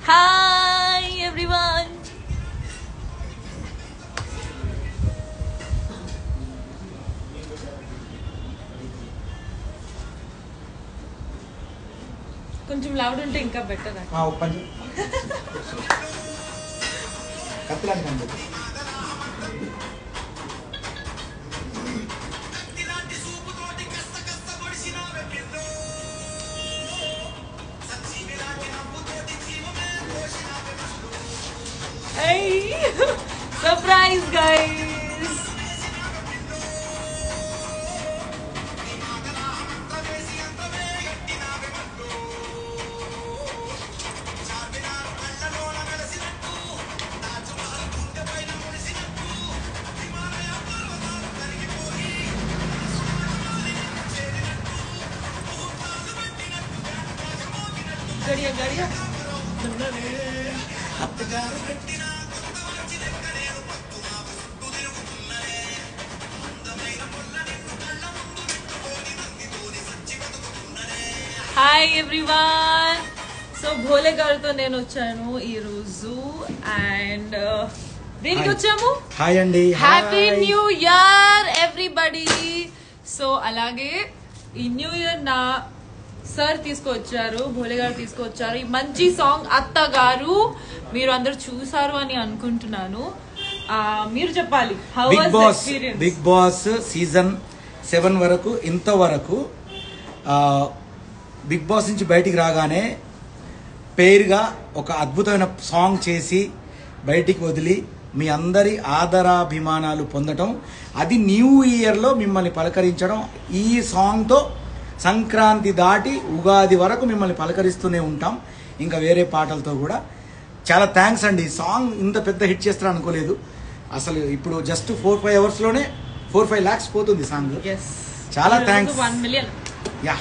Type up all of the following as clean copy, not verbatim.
Hi everyone. కొంచెం loud ఉంటే ఇంకా బెటర్. ఓపెన్ కత్తిలాంటి కనిపెట్టు. Hey, surprise guys. గడియా గడియా హాయ్ ఎవ్రీవన్. సో భోలే గారితో నేను వచ్చాను ఈ రోజు అండ్ దేనికి వచ్చాము? హాయ్ అండి, happy new year everybody. So అలాగే ఈ న్యూ ఇయర్ నా సార్ తీసుకొచ్చారు, భోలే గారు తీసుకొచ్చారు ఈ మంచి సాంగ్ అత్తగారు. మీరు అందరు చూసారు అని అనుకుంటున్నాను. మీరు చెప్పాలి how was the experience? Bigg Boss season 7 వరకు ఇంతవరకు బిగ్ బాస్ నుంచి బయటికి రాగానే పేరుగా ఒక అద్భుతమైన సాంగ్ చేసి బయటికి వదిలి మీ అందరి ఆదరాభిమానాలు పొందటం, అది న్యూ ఇయర్లో మిమ్మల్ని పలకరించడం, ఈ సాంగ్తో సంక్రాంతి దాటి ఉగాది వరకు మిమ్మల్ని పలకరిస్తూనే ఉంటాం. ఇంకా వేరే పాటలతో కూడా చాలా థ్యాంక్స్ అండి. సాంగ్ ఇంత పెద్ద హిట్ చేస్తారని అనుకోలేదు అసలు. ఇప్పుడు జస్ట్ 4-5 అవర్స్లోనే 4-5 lakhs పోతుంది సాంగ్. చాలా థ్యాంక్స్. 1 million యా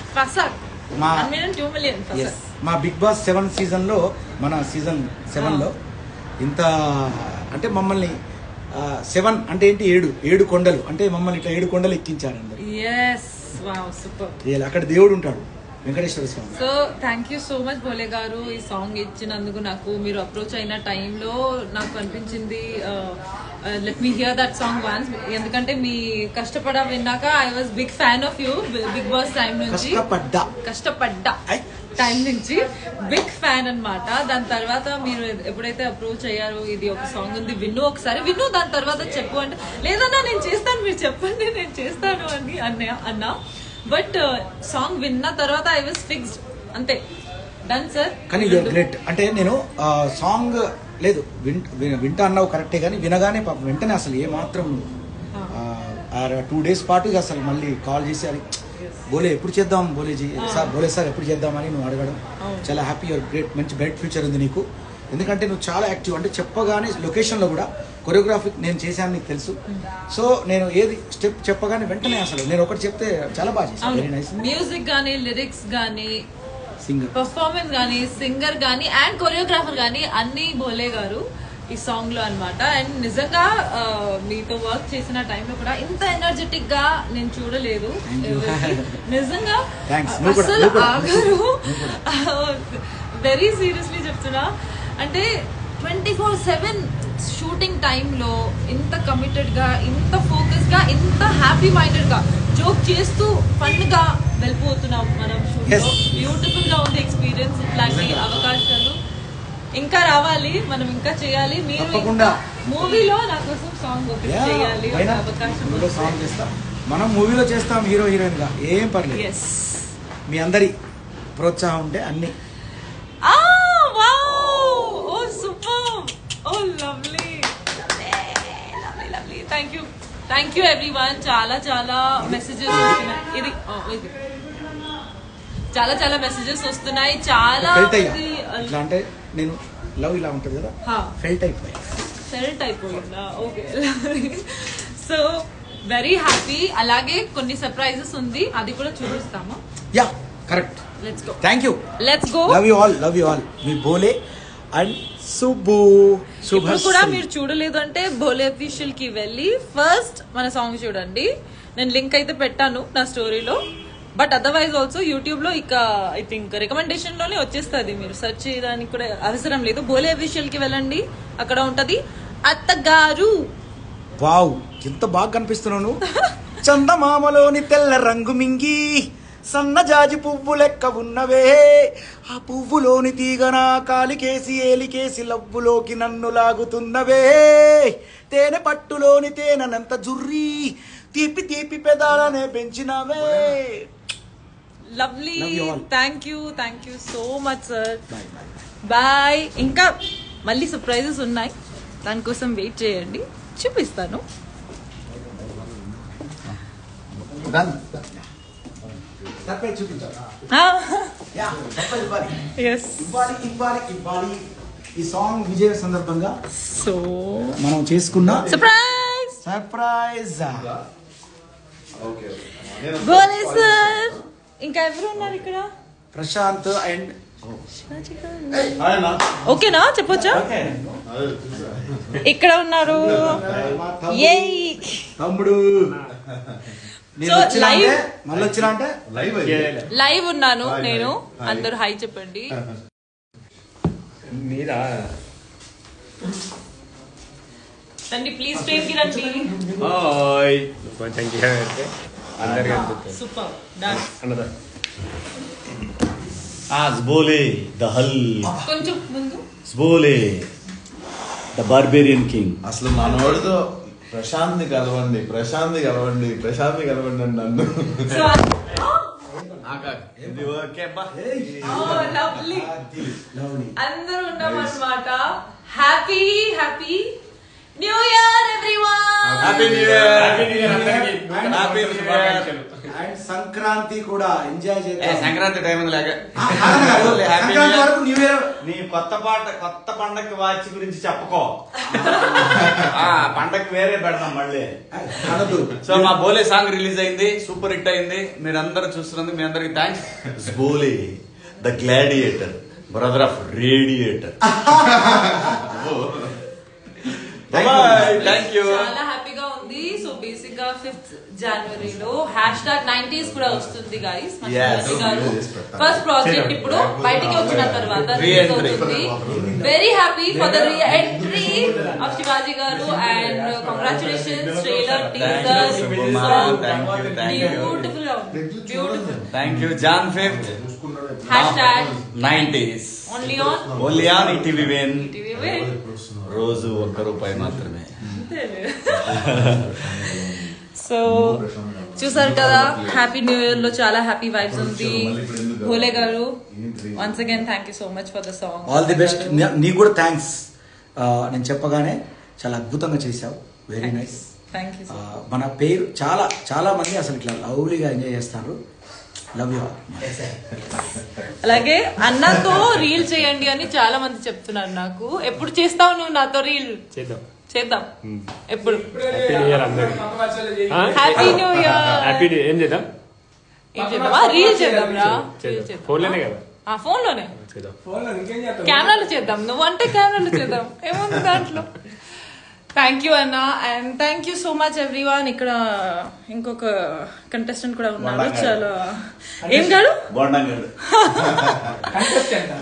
మా 1 million 2 million మా బిగ్ బాస్ 7 సీజన్లో, మన సీజన్ 7లో ఇంత అంటే మమ్మల్ని 7 అంటే ఏంటి, 7 కొండలు అంటే మమ్మల్ని ఇట్లా 7 కొండలు ఎక్కించారు అందరు. అక్కడ దేవుడు ఉంటాడు, Venkateswara Swamy. So thank you so much Bhole garu ఈ సాంగ్ ఇచ్చినందుకు. నాకు మీరు అప్రోచ్ అయిన టైంలో నాకు అనిపించింది let me hear that song once. ఎందుకంటే మీ కష్టపడ విన్నాక I was big fan of you. Bigg Boss time నుంచి కష్టపడ్డా టైం నుంచి బిగ్ ఫ్యాన్ అన్నమాట. దాని తర్వాత మీరు ఎప్పుడైతే అప్రోచ్ అయ్యారో ఇది ఒక సాంగ్ ఉంది విన్ను, ఒకసారి విన్ను, దాని తర్వాత చెప్పు అంటే లేదన్నా నేను చేస్తాను, మీరు చెప్పండి నేను చేస్తాను అని అన్నా. బట్ సాంగ్ విన్న తర్వాత ఐ వాజ్ ఫిక్స్డ్, అంతే, డన్ సార్. కానీ గ్రేట్ అంటే నేను సాంగ్ లేదు వింటా అన్నావు కరెక్టే, కానీ వినగానే పాపం వెంటనే అసలు ఏమాత్రం 2 days పాటు అసలు మళ్ళీ కాల్ చేసి అది బోలే ఎప్పుడు చేద్దాం బోలేజీ సార్, బోలే సార్ ఎప్పుడు చేద్దామని నువ్వు అడగడం చాలా హ్యాపీ. యువర్ గ్రేట్, మంచి బ్రైట్ ఫ్యూచర్ ఉంది నీకు. ఎందుకంటే నువ్వు చాలా యాక్టివ్, అంటే చెప్పగానే లొకేషన్లో కూడా కొరియోగ్రాఫిక్ నేను చేశాను నీకు తెలుసు. సో నేను ఏది స్టెప్ చెప్పగానే వెంటనే అసలు నేను ఒకటి చెప్తే చాలా బాగా చేశాను. Very nice. మ్యూజిక్ గానీ, లిరిక్స్ గానీ, సింగర్ పర్ఫార్మెన్స్ గానీ, సింగర్ గానీ అండ్ కొరియోగ్రాఫర్ గానీ అన్ని భోలే గారు ఈ సాంగ్ లో అన్నమాట. అండ్ నిజంగా మీతో వర్క్ చేసిన టైంలో కూడా ఇంత ఎనర్జెటిక్ గా నేను చూడలేదు నిజంగా. అసలు ఆగరు, వెరీ సీరియస్లీ చెప్తున్నా. అంటే 24/7 షూటింగ్ టైంలో ఇంత కమిటెడ్ గా, ఇంత ఫోకస్ గా, ఇంత హ్యాపీ మైండెడ్ గా జోక్ చేస్తూ ఫన్ గా వెళ్ళిపోతున్నాం మనం షూట్ లో. బ్యూటిఫుల్ గా ఉంది ఎక్స్పీరియన్స్. ఇట్లాంటి అవకాశాలు ఇంకా రావాలి, మనం ఇంకా చేయాలి. మీరు మూవీలో నా కోసం సాంగ్ ఒకటి చేయాలి, అవకాశం మనం మూవీలో చేస్తాం హీరో హీరోయిన్ గా, ఏం పర్లేదు. మీ అందరి ప్రోత్సాహం ఉంటే అన్ని. Thank you everyone. చాలా చాలా మెసేజెస్ వస్తున్నాయి. ఇది చాలా చాలా మెసేజెస్ వస్తున్నాయి. చాలా అంటే నేను లవ్ ఇలా ఉంటుంది కదా, ఫెల్ట్ అయిపోయిందా? ఓకే. So very happy. అలాగే కొన్ని సర్ప్రైజెస్ ఉంది, అది కూడా చూపిస్తాము. Yeah correct. Let's go. Thank you. Let's go. Love you all. Me Bhole and Subbu. ఇప్పుడు కూడా మీరు చూడలేదు అంటే భోలే అఫీషియల్ కి వెళ్ళి ఫస్ట్ మన సాంగ్ చూడండి. నేను లింక్ అయితే పెట్టాను నా స్టోరీలో, బట్ అదర్వైజ్ ఆల్సో యూట్యూబ్ లో ఇక ఐ థింక్ రికమెండేషన్ లోనే వచ్చేస్తుంది, మీరు సెర్చ్ చేయడానికి కూడా అవసరం లేదు. బోలే అఫీషియల్ కి వెళ్ళండి, అక్కడ ఉంటది అత్తగారు. వావ్, ఎంత బాగా కనిపిస్తున్నాను. చందమామలోని తెల్ల రంగు మింగి సన్నజాజి పువ్వు లెక్క ఉన్నవే, ఆ పువ్వులోని తీగన కాలికేసి ఏలికేసి లవ్వులోకి నన్ను లాగుతున్నవే, తేనె పట్టులోని తేనెనంత జుర్రి తీపి తీపి పెదాలనే పెంచినవే. Lovely, thank you so much sir. Bye. ఇంకా మళ్ళీ సర్ప్రైజెస్ ఉన్నాయి, దానికోసం వెయిట్ చేయండి, చూపిస్తాను. ఈ సాంగ్ విజయ సందర్భంగా సో మనం చేసుకున్న సర్ప్రైజ్ బోలే సార్. ఇంకా ఎవరు ఉన్నారు ఇక్కడ? ప్రశాంత్ అండ్ ఓకేనా, చెప్పొచ్చా? ఇక్కడ ఉన్నారు తమ్ముడు. లైవ్ ఉన్నాను నేను, అందరు హాయ్ చెప్పండి. రండి ప్లీజ్, స్టేజ్ కి రండి. Super done. Zbole the Hull. కొంచెం ముందు. Zbole the Barbarian King. అసలు మనోడితో ప్రశాంత్ని కలవండి అని నన్ను. అందరూ ఉన్నాం అన్నమాట. Happy new year everyone. Happy new year. And Sankranti కూడా ఎంజాయ్ చేద్దాం. Sankranti time new year. నీ కొత్త పండగకి వాచి గురించి చెప్పుకో. పండగకి వేరే పెడతాం మళ్ళీ. సో మా బోలే సాంగ్ రిలీజ్ అయింది, సూపర్ హిట్ అయింది. మీరందరూ చూస్తున్నందుకు మీ అందరికి thanks. Bhole the gladiator, brother of radiator. Thank you. చాలా హ్యాపీగా ఉంది. సో బేసిక్ గా 5th జనవరిలో #90s కూడా వస్తుంది గైస్. ఫస్ట్ ప్రాజెక్ట్ ఇప్పుడు బయటికి వచ్చిన తర్వాత రిలీజ్ అవుతుంది. Very happy for the re entry of Shivaji garu and congratulations. Trailer, teaser, song beautiful గా ఉంది. Beautiful. Thank you. Jan 5th #90s only on ETV Win. రోజు ₹1 మాత్రమే. సో చూసారు కదా, హ్యాపీ న్యూ ఇయర్ లో చాలా హ్యాపీ వైబ్స్ ఉంది. భోలే గారు once again thank you so much for the song. All the best. నీకు కూడా థ్యాంక్స్. నేను చెప్పగానే చాలా అద్భుతంగా చేశావు. Very nice. Thank you. మన పేరు చాలా మంది అసలు ఇట్లా లవ్లీగా ఎంజాయ్ చేస్తారు. Love you. అలాగే అన్నతో రీల్ చేయండి అని చాలా మంది చెప్తున్నారు నాకు. ఎప్పుడు చేస్తావు నువ్వు నాతో రీల్? చేద్దాం. ఎప్పుడు? Happy new year. ఏం చేద్దాం? రీల్ చేద్దాం రా. ఫోన్లోనే కదా? ఫోన్లోనే. కెమెరాలో చేద్దాం. నువ్వు అంటే కెమెరాలో చేద్దాం, ఏముంది దాంట్లో. థ్యాంక్ యూ అన్న and thank you so much everyone. ఇక్కడ ఇంకొక కంటెస్టెంట్ కూడా ఉన్నారు. చాలా ఏం గారు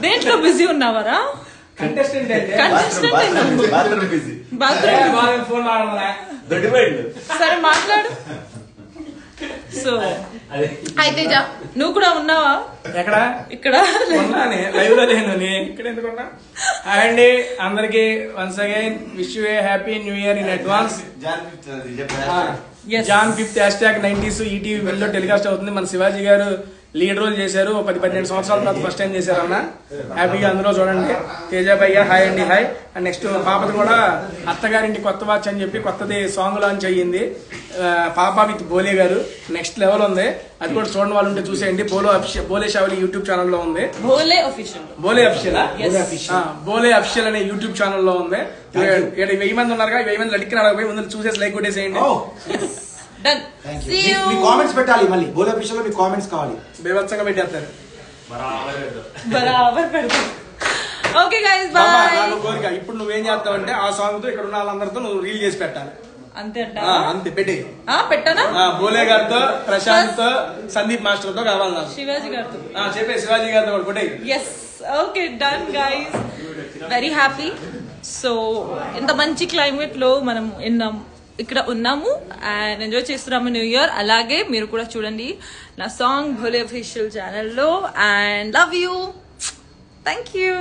దేంట్లో బిజీ ఉన్నావారా? సరే మాట్లాడు. సో అయితే నువ్వు కూడా ఉన్నావా? ఇక్కడ లైవ్ లో లేను. ఇక్కడ ఎందుకున్నా? హాయ్ అండి అందరికి. Once again wish you A happy new year in advance. Jan 5th #90s ETV వెల్లో telecast అవుతుంది. మన శివాజీ గారు లీడ్ రోల్ చేశారు. 10-12 సంవత్సరాల తర్వాత ఫస్ట్ టైం చేశారు అన్న. హ్యాపీగా అందులో చూడండి. తేజ భయ్య హాయ్ అండి. హాయ్. అండ్ నెక్స్ట్ పాపది కూడా అత్తగారింటి కొత్త వాచ్ అని చెప్పి కొత్తది సాంగ్ లాంచ్ అయ్యింది. పాప విత్ బోలే గారు నెక్స్ట్ లెవెల్ ఉంది. అది కూడా చూడండి, వాళ్ళు ఉంటే చూసేయండి. బోలే షావలి యూట్యూబ్ ఛానల్లో ఉంది. బోలే అఫీషియల్ బోలే అఫీషియల్ అనే యూట్యూబ్ ఛానల్లో ఉంది. 1000 మంది ఉన్నారు కదా, 1000 మంది అడిగిన పోయి ముందు చూసేసి లైక్ కొట్టేసేయండి. మీ కామెంట్స్ పెట్టాలి. మళ్ళీ బోలే అఫీషియల్ మీ కామెంట్స్ కావాలి. బేవత్సంగా పెట్టేస్తారు. బరాబర్ పెడతారు. Okay guys bye. కోరిక ఇప్పుడు నువ్వేం చేస్తావంటే ఆ సాంగ్ తో ఇక్కడ ఉన్న వాళ్ళందరితో నువ్వు రీల్ చేసి పెట్టాలి. అంతే అంట అంతే పెట్టి పెట్టానా బోలే గారితో ప్రశాంత్ సందీప్ మాస్టర్ తో కావాలి నాకు శివాజీ గారితో చెప్పే శివాజీ గారితో కూడా కొట్టే yes okay done guys very happy so ఇంత మంచి క్లైమేట్ లో మనం ఇక్కడ ఉన్నాము అండ్ ఎంజాయ్ చేస్తున్నాము న్యూ ఇయర్. అలాగే మీరు కూడా చూడండి నా సాంగ్ భోలే అఫీషియల్ ఛానల్లో and love you. Thank you.